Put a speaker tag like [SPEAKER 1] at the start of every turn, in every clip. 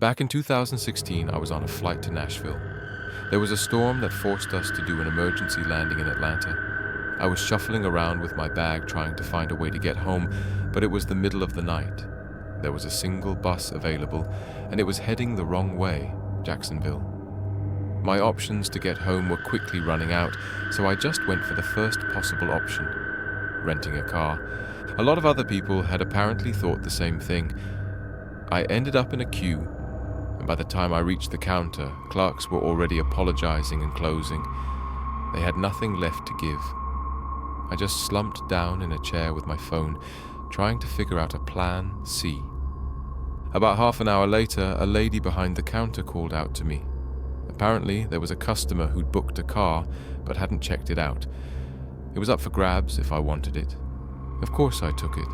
[SPEAKER 1] Back in 2016, I was on a flight to Nashville. There was a storm that forced us to do an emergency landing in Atlanta. I was shuffling around with my bag trying to find a way to get home, but it was the middle of the night. There was a single bus available, and it was heading the wrong way, Jacksonville. My options to get home were quickly running out, so I just went for the first possible option, renting a car. A lot of other people had apparently thought the same thing. I ended up in a queue, and by the time I reached the counter, clerks were already apologizing and closing. They had nothing left to give. I just slumped down in a chair with my phone, trying to figure out a plan C. About half an hour later, a lady behind the counter called out to me. Apparently, there was a customer who'd booked a car, but hadn't checked it out. It was up for grabs if I wanted it. Of course I took it.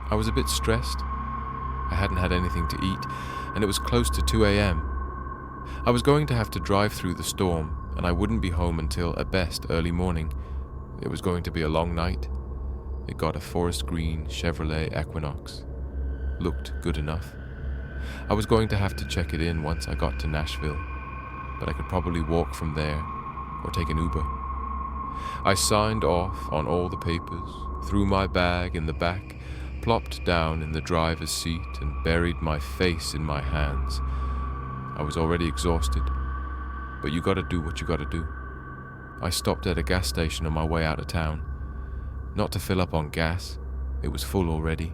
[SPEAKER 1] I was a bit stressed. I hadn't had anything to eat, and it was close to 2 a.m. I was going to have to drive through the storm, and I wouldn't be home until, at best, early morning. It was going to be a long night. It got a forest green Chevrolet Equinox. Looked good enough. I was going to have to check it in once I got to Nashville, but I could probably walk from there or take an Uber. I signed off on all the papers, threw my bag in the back, plopped down in the driver's seat and buried my face in my hands. I was already exhausted, but you gotta do what you gotta do. I stopped at a gas station on my way out of town. Not to fill up on gas, it was full already,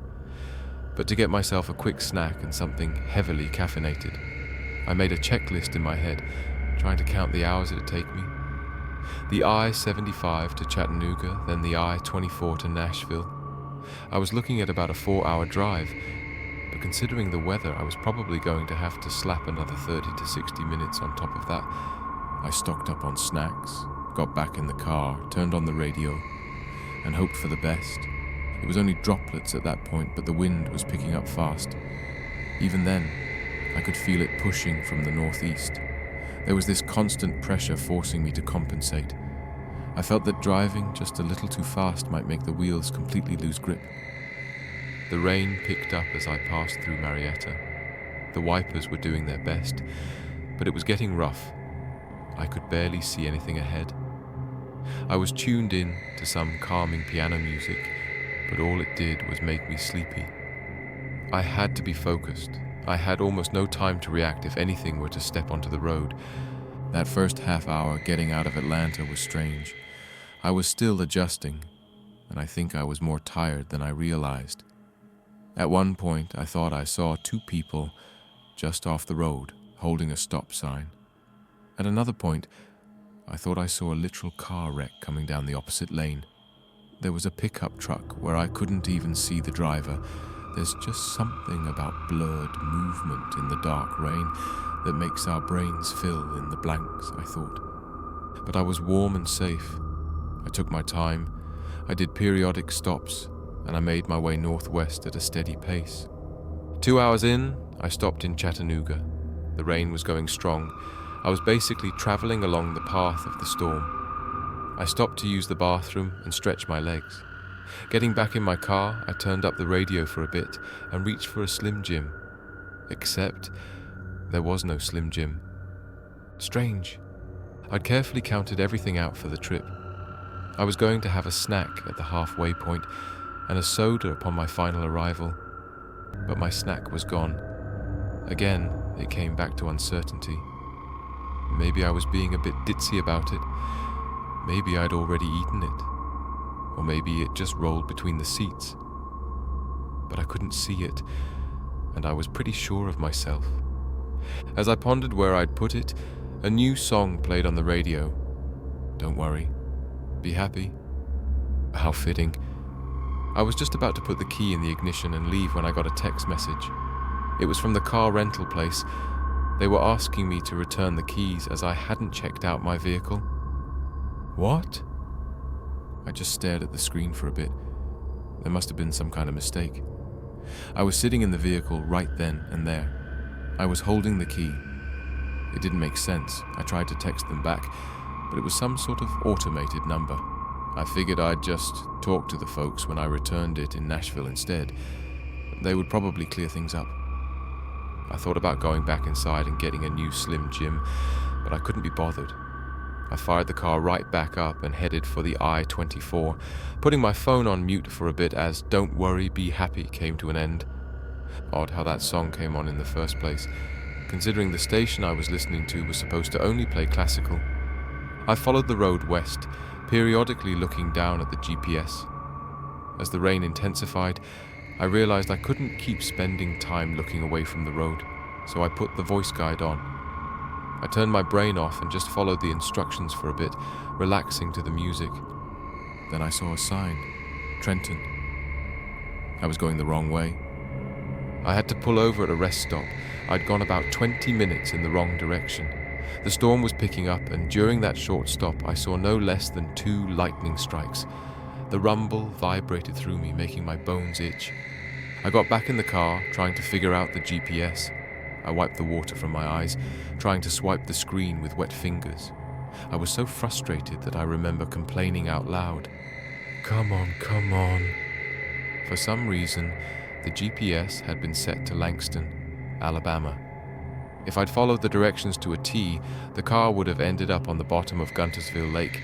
[SPEAKER 1] but to get myself a quick snack and something heavily caffeinated. I made a checklist in my head, trying to count the hours it'd take me. The I-75 to Chattanooga, then the I-24 to Nashville. I was looking at about a 4-hour drive, but considering the weather, I was probably going to have to slap another 30 to 60 minutes on top of that. I stocked up on snacks, got back in the car, turned on the radio, and hoped for the best. It was only droplets at that point, but the wind was picking up fast. Even then, I could feel it pushing from the northeast. There was this constant pressure forcing me to compensate. I felt that driving just a little too fast might make the wheels completely lose grip. The rain picked up as I passed through Marietta. The wipers were doing their best, but it was getting rough. I could barely see anything ahead. I was tuned in to some calming piano music, but all it did was make me sleepy. I had to be focused. I had almost no time to react if anything were to step onto the road. That first half hour getting out of Atlanta was strange. I was still adjusting, and I think I was more tired than I realized. At one point, I thought I saw 2 people just off the road, holding a stop sign. At another point, I thought I saw a literal car wreck coming down the opposite lane. There was a pickup truck where I couldn't even see the driver. There's just something about blurred movement in the dark rain that makes our brains fill in the blanks, I thought. But I was warm and safe. I took my time. I did periodic stops, and I made my way northwest at a steady pace. 2 hours in, I stopped in Chattanooga. The rain was going strong. I was basically traveling along the path of the storm. I stopped to use the bathroom and stretch my legs. Getting back in my car, I turned up the radio for a bit and reached for a Slim Jim. Except there was no Slim Jim. Strange. I'd carefully counted everything out for the trip. I was going to have a snack at the halfway point and a soda upon my final arrival, but my snack was gone. Again, it came back to uncertainty. Maybe I was being a bit ditzy about it. Maybe I'd already eaten it. Or maybe it just rolled between the seats. But I couldn't see it, and I was pretty sure of myself. As I pondered where I'd put it, a new song played on the radio. Don't worry. Be happy. How fitting. I was just about to put the key in the ignition and leave when I got a text message. It was from the car rental place. They were asking me to return the keys as I hadn't checked out my vehicle. What? I just stared at the screen for a bit. There must have been some kind of mistake. I was sitting in the vehicle right then and there. I was holding the key. It didn't make sense. I tried to text them back, but it was some sort of automated number. I figured I'd just talk to the folks when I returned it in Nashville instead. They would probably clear things up. I thought about going back inside and getting a new Slim Jim, but I couldn't be bothered. I fired the car right back up and headed for the I-24, putting my phone on mute for a bit as Don't Worry, Be Happy came to an end. Odd how that song came on in the first place, considering the station I was listening to was supposed to only play classical. I followed the road west, periodically looking down at the GPS. As the rain intensified, I realized I couldn't keep spending time looking away from the road, so I put the voice guide on. I turned my brain off and just followed the instructions for a bit, relaxing to the music. Then I saw a sign, Trenton. I was going the wrong way. I had to pull over at a rest stop. I'd gone about 20 minutes in the wrong direction. The storm was picking up, and during that short stop, I saw no less than 2 lightning strikes. The rumble vibrated through me, making my bones itch. I got back in the car, trying to figure out the GPS. I wiped the water from my eyes, trying to swipe the screen with wet fingers. I was so frustrated that I remember complaining out loud. Come on, come on. For some reason, the GPS had been set to Langston, Alabama. If I'd followed the directions to a T, the car would have ended up on the bottom of Guntersville Lake.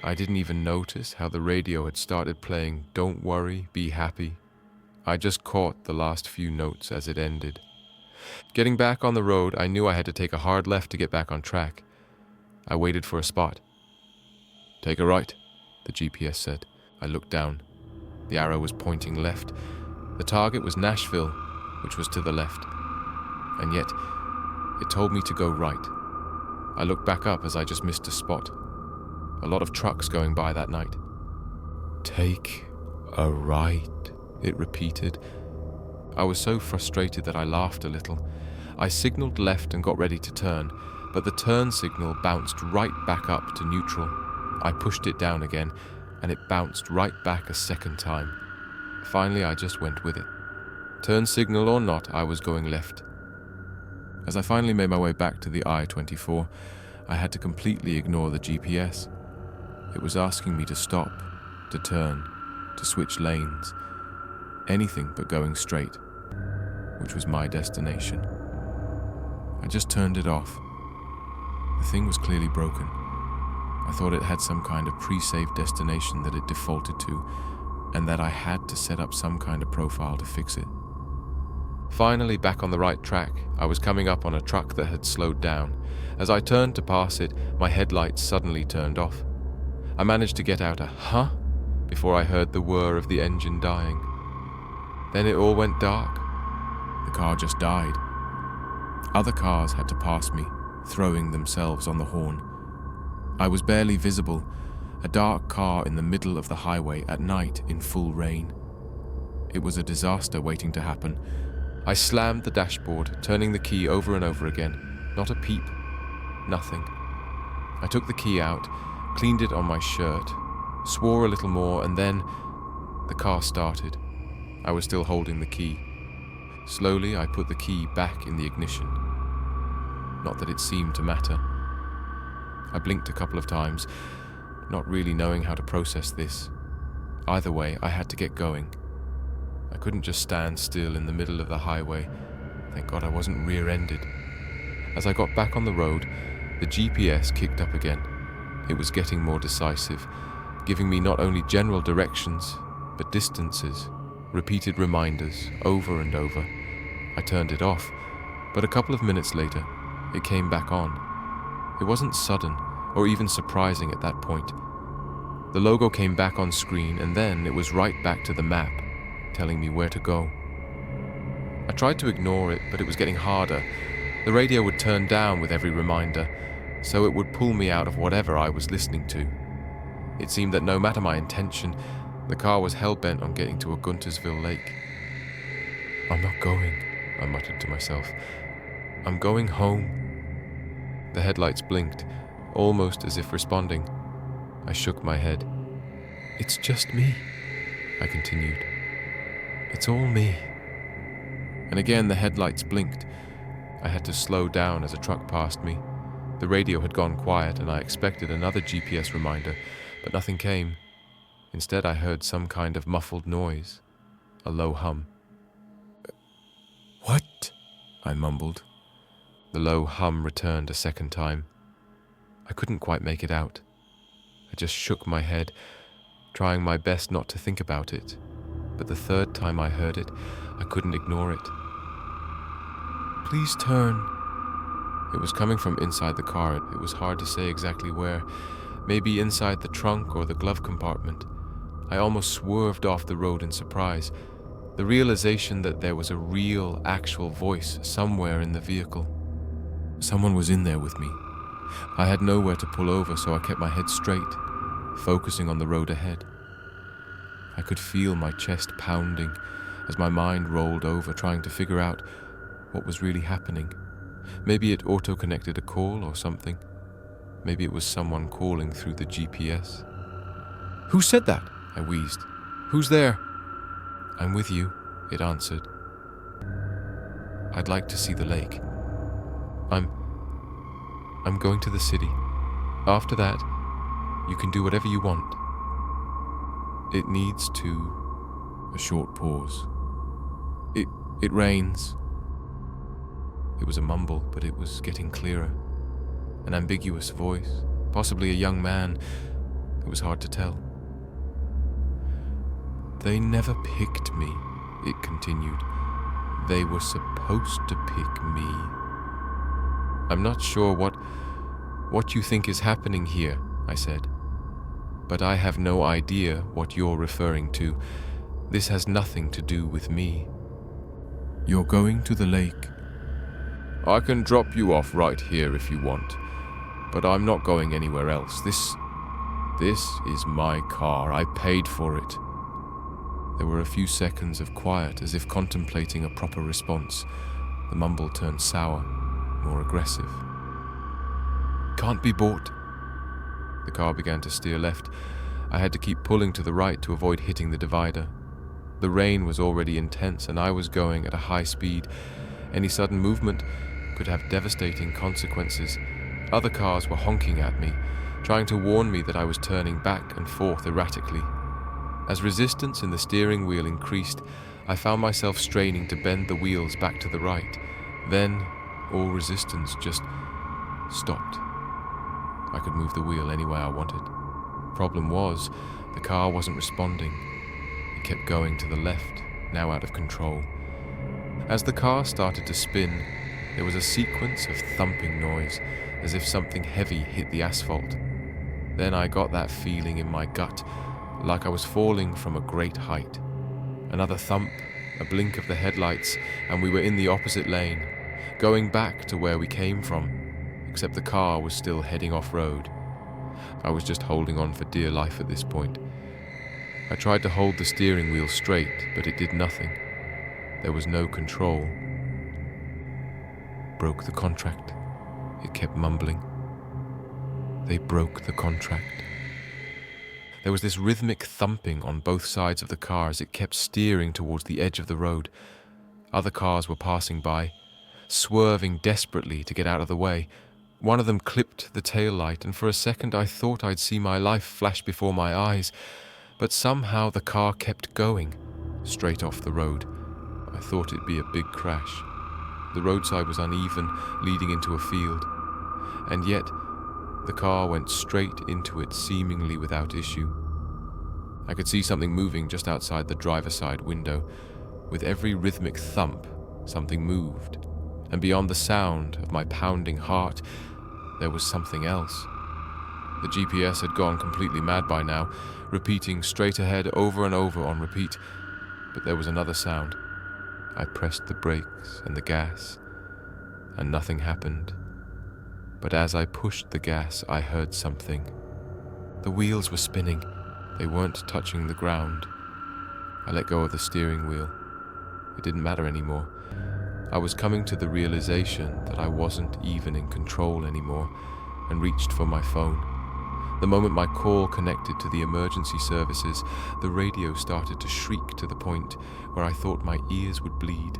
[SPEAKER 1] I didn't even notice how the radio had started playing Don't Worry, Be Happy. I just caught the last few notes as it ended. Getting back on the road, I knew I had to take a hard left to get back on track. I waited for a spot. Take a right, the GPS said. I looked down. The arrow was pointing left. The target was Nashville, which was to the left. And yet, it told me to go right. I looked back up as I just missed a spot. A lot of trucks going by that night. Take a right, it repeated. I was so frustrated that I laughed a little. I signaled left and got ready to turn, but the turn signal bounced right back up to neutral. I pushed it down again, and it bounced right back a second time. Finally, I just went with it. Turn signal or not, I was going left. As I finally made my way back to the I-24, I had to completely ignore the GPS. It was asking me to stop, to turn, to switch lanes. Anything but going straight, which was my destination. I just turned it off. The thing was clearly broken. I thought it had some kind of pre-saved destination that it defaulted to, and that I had to set up some kind of profile to fix it. Finally, back on the right track, I was coming up on a truck that had slowed down. As I turned to pass it, my headlights suddenly turned off. I managed to get out a "huh?" before I heard the whir of the engine dying. Then it all went dark. The car just died. Other cars had to pass me, throwing themselves on the horn. I was barely visible, a dark car in the middle of the highway at night in full rain. It was a disaster waiting to happen. I slammed the dashboard, turning the key over and over again. Not a peep. Nothing. I took the key out, cleaned it on my shirt, swore a little more, and then the car started. I was still holding the key. Slowly, I put the key back in the ignition. Not that it seemed to matter. I blinked a couple of times, not really knowing how to process this. Either way, I had to get going. I couldn't just stand still in the middle of the highway. Thank God I wasn't rear-ended. As I got back on the road, the GPS kicked up again. It was getting more decisive, giving me not only general directions, but distances, repeated reminders, over and over. I turned it off, but a couple of minutes later, it came back on. It wasn't sudden, or even surprising at that point. The logo came back on screen, and then it was right back to the map, telling me where to go. I tried to ignore it, but it was getting harder. The radio would turn down with every reminder, so it would pull me out of whatever I was listening to. It seemed that no matter my intention, the car was hell-bent on getting to a Guntersville Lake. I'm not going, I muttered to myself. I'm going home. The headlights blinked, almost as if responding. I shook my head. It's just me, I continued. It's all me. And again the headlights blinked. I had to slow down as a truck passed me. The radio had gone quiet, and I expected another GPS reminder, but nothing came. Instead, I heard some kind of muffled noise, a low hum. What? I mumbled. The low hum returned a second time. I couldn't quite make it out. I just shook my head, trying my best not to think about it. But the third time I heard it, I couldn't ignore it. "Please turn." It was coming from inside the car. It was hard to say exactly where. Maybe inside the trunk or the glove compartment. I almost swerved off the road in surprise. The realization that there was a real, actual voice somewhere in the vehicle. Someone was in there with me. I had nowhere to pull over, so I kept my head straight, focusing on the road ahead. I could feel my chest pounding as my mind rolled over, trying to figure out what was really happening. Maybe it auto-connected a call or something. Maybe it was someone calling through the GPS. "Who said that?" I wheezed. "Who's there?" "I'm with you," it answered. "I'd like to see the lake. I'm going to the city. After that, you can do whatever you want. It needs to..." A short pause. It rains." It was a mumble, but it was getting clearer. An ambiguous voice, possibly a young man. It was hard to tell. "They never picked me," it continued. "They were supposed to pick me. I'm not sure what you think is happening here," I said. "But I have no idea what you're referring to. This has nothing to do with me." "You're going to the lake." "I can drop you off right here if you want, but I'm not going anywhere else. This is my car. I paid for it." There were a few seconds of quiet, as if contemplating a proper response. The mumble turned sour, more aggressive. "Can't be bought." The car began to steer left. I had to keep pulling to the right to avoid hitting the divider. The rain was already intense, and I was going at a high speed. Any sudden movement could have devastating consequences. Other cars were honking at me, trying to warn me that I was turning back and forth erratically. As resistance in the steering wheel increased, I found myself straining to bend the wheels back to the right. Then, all resistance just stopped. I could move the wheel any way I wanted. Problem was, the car wasn't responding. It kept going to the left, now out of control. As the car started to spin, there was a sequence of thumping noise, as if something heavy hit the asphalt. Then I got that feeling in my gut, like I was falling from a great height. Another thump, a blink of the headlights, and we were in the opposite lane, going back to where we came from, except the car was still heading off-road. I was just holding on for dear life at this point. I tried to hold the steering wheel straight, but it did nothing. There was no control. "Broke the contract," it kept mumbling. "They broke the contract." There was this rhythmic thumping on both sides of the car as it kept steering towards the edge of the road. Other cars were passing by, swerving desperately to get out of the way. One of them clipped the tail light, and for a second I thought I'd see my life flash before my eyes. But somehow the car kept going, straight off the road. I thought it'd be a big crash. The roadside was uneven, leading into a field. And yet, the car went straight into it, seemingly without issue. I could see something moving just outside the driver's side window. With every rhythmic thump, something moved. And beyond the sound of my pounding heart, there was something else. The GPS had gone completely mad by now, repeating straight ahead over and over on repeat. But there was another sound. I pressed the brakes and the gas, and nothing happened. But as I pushed the gas, I heard something. The wheels were spinning. They weren't touching the ground. I let go of the steering wheel. It didn't matter anymore. I was coming to the realization that I wasn't even in control anymore, and reached for my phone. The moment my call connected to the emergency services, the radio started to shriek to the point where I thought my ears would bleed.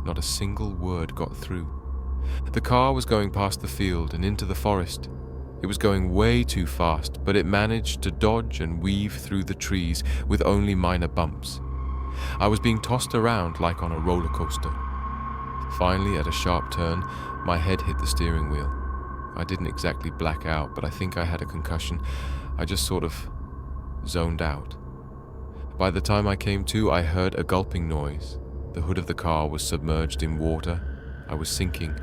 [SPEAKER 1] Not a single word got through. The car was going past the field and into the forest. It was going way too fast, but it managed to dodge and weave through the trees with only minor bumps. I was being tossed around like on a roller coaster. Finally, at a sharp turn, my head hit the steering wheel. I didn't exactly black out, but I think I had a concussion. I just sort of zoned out. By the time I came to, I heard a gulping noise. The hood of the car was submerged in water. I was sinking.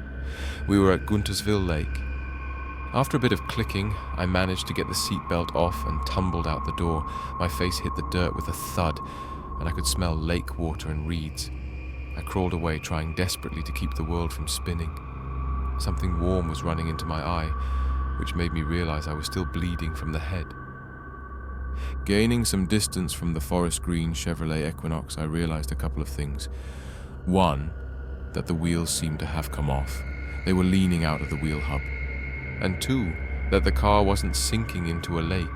[SPEAKER 1] We were at Guntersville Lake. After a bit of clicking, I managed to get the seatbelt off and tumbled out the door. My face hit the dirt with a thud, and I could smell lake water and reeds. I crawled away, trying desperately to keep the world from spinning. Something warm was running into my eye, which made me realize I was still bleeding from the head. Gaining some distance from the forest green Chevrolet Equinox, I realized a couple of things. One, that the wheels seemed to have come off. They were leaning out of the wheel hub. And two, that the car wasn't sinking into a lake.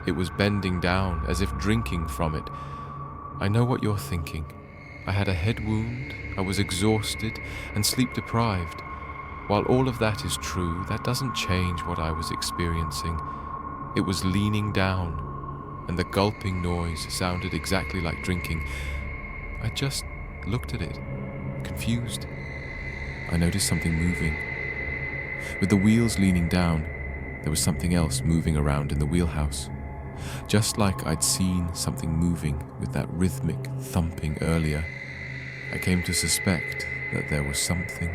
[SPEAKER 1] It was bending down, as if drinking from it. I know what you're thinking. I had a head wound, I was exhausted and sleep deprived. While all of that is true, that doesn't change what I was experiencing. It was leaning down, and the gulping noise sounded exactly like drinking. I just looked at it, confused. I noticed something moving. With the wheels leaning down, there was something else moving around in the wheelhouse. Just like I'd seen something moving with that rhythmic thumping earlier, I came to suspect that there was something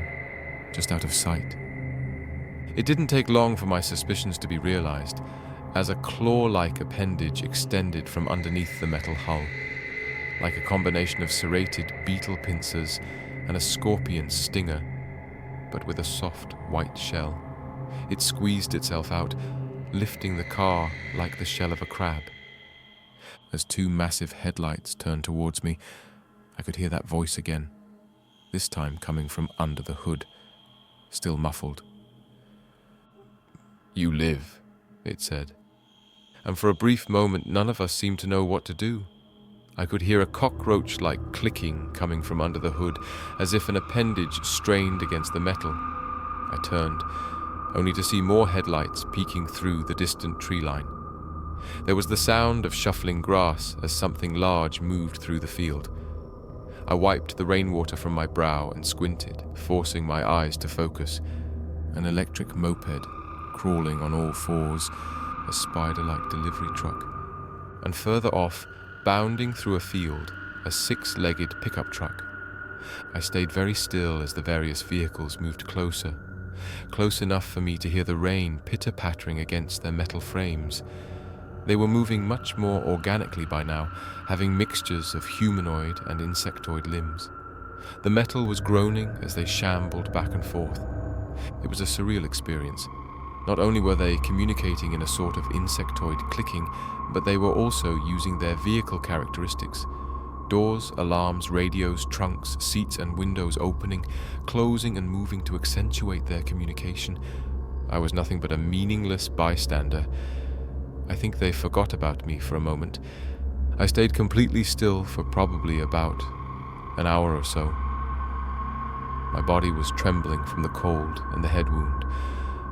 [SPEAKER 1] just out of sight. It didn't take long for my suspicions to be realized, as a claw-like appendage extended from underneath the metal hull, like a combination of serrated beetle pincers and a scorpion stinger, but with a soft white shell. It squeezed itself out, lifting the car like the shell of a crab. As two massive headlights turned towards me, I could hear that voice again, this time coming from under the hood, still muffled. "You live," it said. And for a brief moment, none of us seemed to know what to do. I could hear a cockroach-like clicking coming from under the hood, as if an appendage strained against the metal. I turned, only to see more headlights peeking through the distant tree line. There was the sound of shuffling grass as something large moved through the field. I wiped the rainwater from my brow and squinted, forcing my eyes to focus. An electric moped, crawling on all fours, a spider-like delivery truck. And further off, bounding through a field, a six-legged pickup truck. I stayed very still as the various vehicles moved closer, close enough for me to hear the rain pitter-pattering against their metal frames. They were moving much more organically by now, having mixtures of humanoid and insectoid limbs. The metal was groaning as they shambled back and forth. It was a surreal experience. Not only were they communicating in a sort of insectoid clicking, but they were also using their vehicle characteristics. Doors, alarms, radios, trunks, seats and windows opening, closing and moving to accentuate their communication. I was nothing but a meaningless bystander. I think they forgot about me for a moment. I stayed completely still for probably about an hour or so. My body was trembling from the cold and the head wound.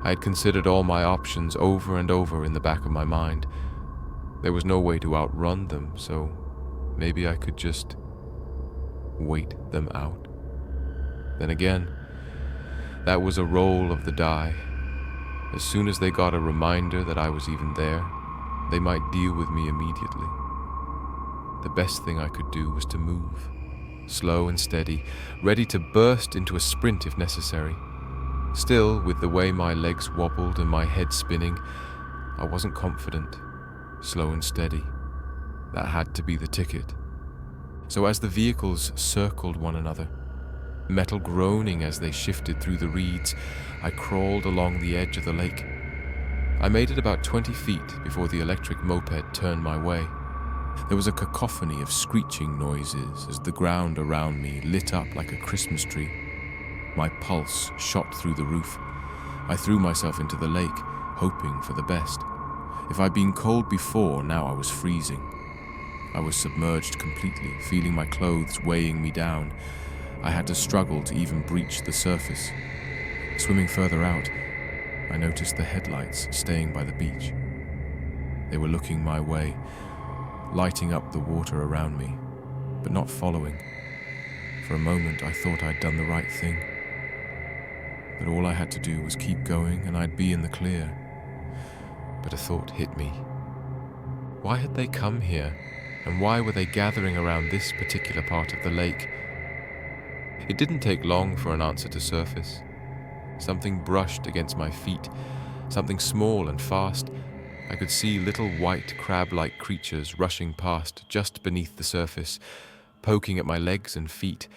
[SPEAKER 1] I had considered all my options over and over in the back of my mind. There was no way to outrun them, so maybe I could just wait them out. Then again, that was a roll of the die. As soon as they got a reminder that I was even there, they might deal with me immediately. The best thing I could do was to move, slow and steady, ready to burst into a sprint if necessary. Still, with the way my legs wobbled and my head spinning, I wasn't confident. Slow and steady. That had to be the ticket. So as the vehicles circled one another, metal groaning as they shifted through the reeds, I crawled along the edge of the lake. I made it about 20 feet before the electric moped turned my way. There was a cacophony of screeching noises as the ground around me lit up like a Christmas tree. My pulse shot through the roof. I threw myself into the lake, hoping for the best. If I'd been cold before, now I was freezing. I was submerged completely, feeling my clothes weighing me down. I had to struggle to even breach the surface. Swimming further out, I noticed the headlights staying by the beach. They were looking my way, lighting up the water around me, but not following. For a moment, I thought I'd done the right thing. That all I had to do was keep going and I'd be in the clear. But a thought hit me. Why had they come here? And why were they gathering around this particular part of the lake? It didn't take long for an answer to surface. Something brushed against my feet, something small and fast. I could see little white crab-like creatures rushing past just beneath the surface, poking at my legs and feet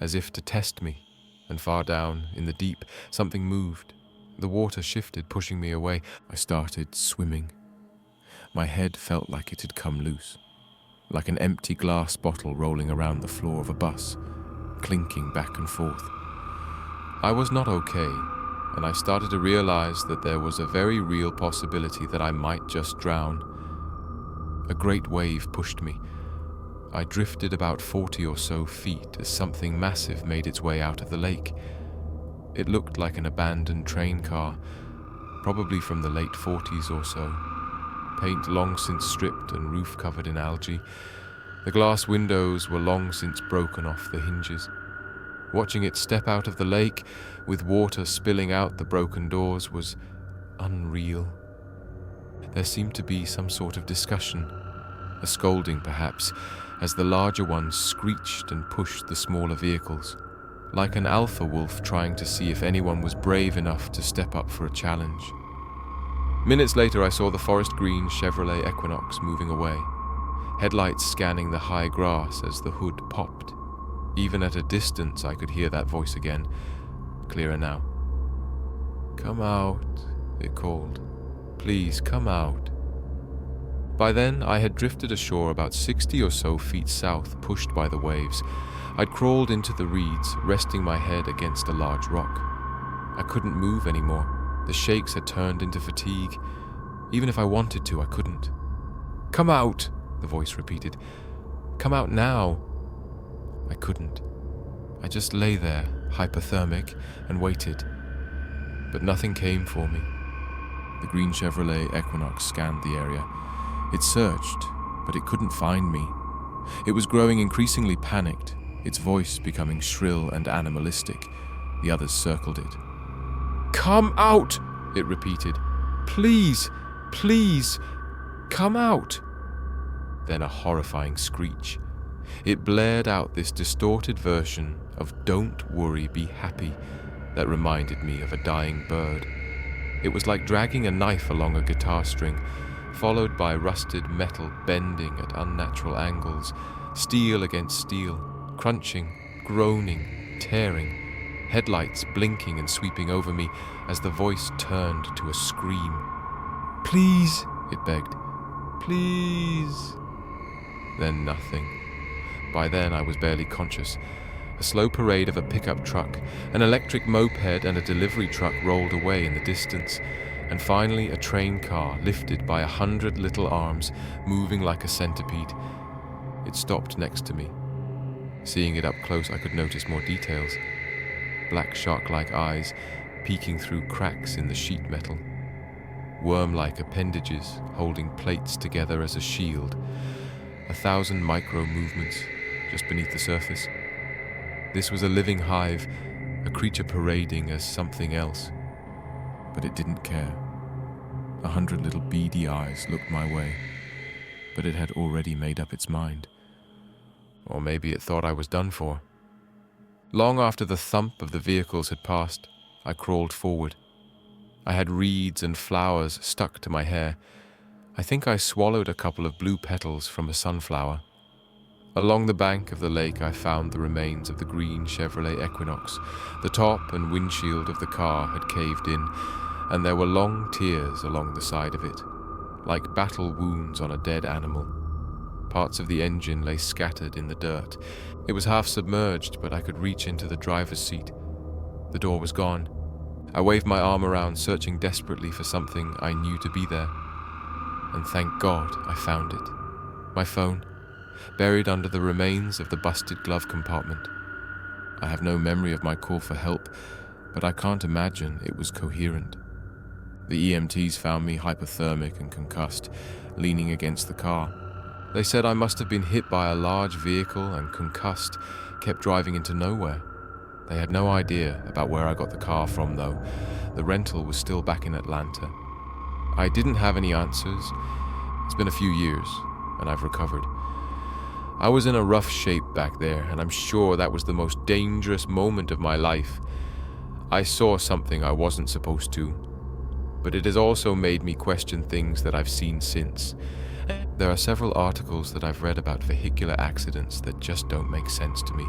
[SPEAKER 1] as if to test me. And far down, in the deep, something moved. The water shifted, pushing me away. I started swimming. My head felt like it had come loose, like an empty glass bottle rolling around the floor of a bus, clinking back and forth. I was not okay, and I started to realize that there was a very real possibility that I might just drown. A great wave pushed me. I drifted about 40 or so feet as something massive made its way out of the lake. It looked like an abandoned train car, probably from the late 40s or so. Paint long since stripped and roof covered in algae. The glass windows were long since broken off the hinges. Watching it step out of the lake, with water spilling out the broken doors, was unreal. There seemed to be some sort of discussion, a scolding perhaps, as the larger ones screeched and pushed the smaller vehicles, like an alpha wolf trying to see if anyone was brave enough to step up for a challenge. Minutes later, I saw the forest green Chevrolet Equinox moving away, headlights scanning the high grass as the hood popped. Even at a distance, I could hear that voice again, clearer now. "Come out," it called. "Please, come out." By then, I had drifted ashore about 60 or so feet south, pushed by the waves. I'd crawled into the reeds, resting my head against a large rock. I couldn't move anymore. The shakes had turned into fatigue. Even if I wanted to, I couldn't. "Come out," the voice repeated. "Come out now." I couldn't. I just lay there, hypothermic, and waited. But nothing came for me. The green Chevrolet Equinox scanned the area. It searched, but it couldn't find me. It was growing increasingly panicked, its voice becoming shrill and animalistic. The others circled it. "Come out," it repeated. "Please, please, come out." Then a horrifying screech. It blared out this distorted version of "Don't worry, be happy" that reminded me of a dying bird. It was like dragging a knife along a guitar string, followed by rusted metal bending at unnatural angles, steel against steel, crunching, groaning, tearing, headlights blinking and sweeping over me as the voice turned to a scream. "Please," it begged. "Please." Then nothing. By then I was barely conscious. A slow parade of a pickup truck, an electric moped and a delivery truck rolled away in the distance, and finally a train car lifted by 100 little arms, moving like a centipede. It stopped next to me. Seeing it up close, I could notice more details. Black shark-like eyes peeking through cracks in the sheet metal. Worm-like appendages holding plates together as a shield. 1,000 micro-movements just beneath the surface. This was a living hive, a creature parading as something else. But it didn't care. 100 little beady eyes looked my way, but it had already made up its mind. Or maybe it thought I was done for. Long after the thump of the vehicles had passed, I crawled forward. I had reeds and flowers stuck to my hair. I think I swallowed a couple of blue petals from a sunflower. Along the bank of the lake, I found the remains of the green Chevrolet Equinox. The top and windshield of the car had caved in, and there were long tears along the side of it, like battle wounds on a dead animal. Parts of the engine lay scattered in the dirt. It was half submerged, but I could reach into the driver's seat. The door was gone. I waved my arm around, searching desperately for something I knew to be there. And thank God I found it. My phone, buried under the remains of the busted glove compartment. I have no memory of my call for help, but I can't imagine it was coherent. The EMTs found me hypothermic and concussed, leaning against the car. They said I must have been hit by a large vehicle and concussed, kept driving into nowhere. They had no idea about where I got the car from, though. The rental was still back in Atlanta. I didn't have any answers. It's been a few years, and I've recovered. I was in a rough shape back there, and I'm sure that was the most dangerous moment of my life. I saw something I wasn't supposed to, but it has also made me question things that I've seen since. There are several articles that I've read about vehicular accidents that just don't make sense to me.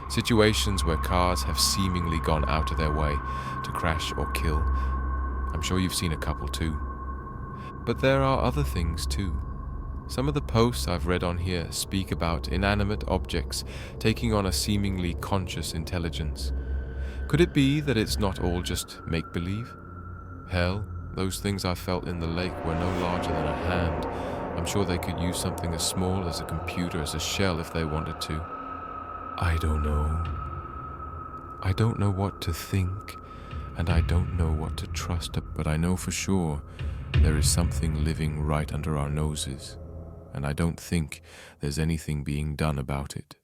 [SPEAKER 1] Situations where cars have seemingly gone out of their way to crash or kill. I'm sure you've seen a couple too. But there are other things too. Some of the posts I've read on here speak about inanimate objects taking on a seemingly conscious intelligence. Could it be that it's not all just make-believe? Hell, those things I felt in the lake were no larger than a hand. I'm sure they could use something as small as a computer as a shell if they wanted to. I don't know. I don't know what to think, and I don't know what to trust, but I know for sure there is something living right under our noses, and I don't think there's anything being done about it.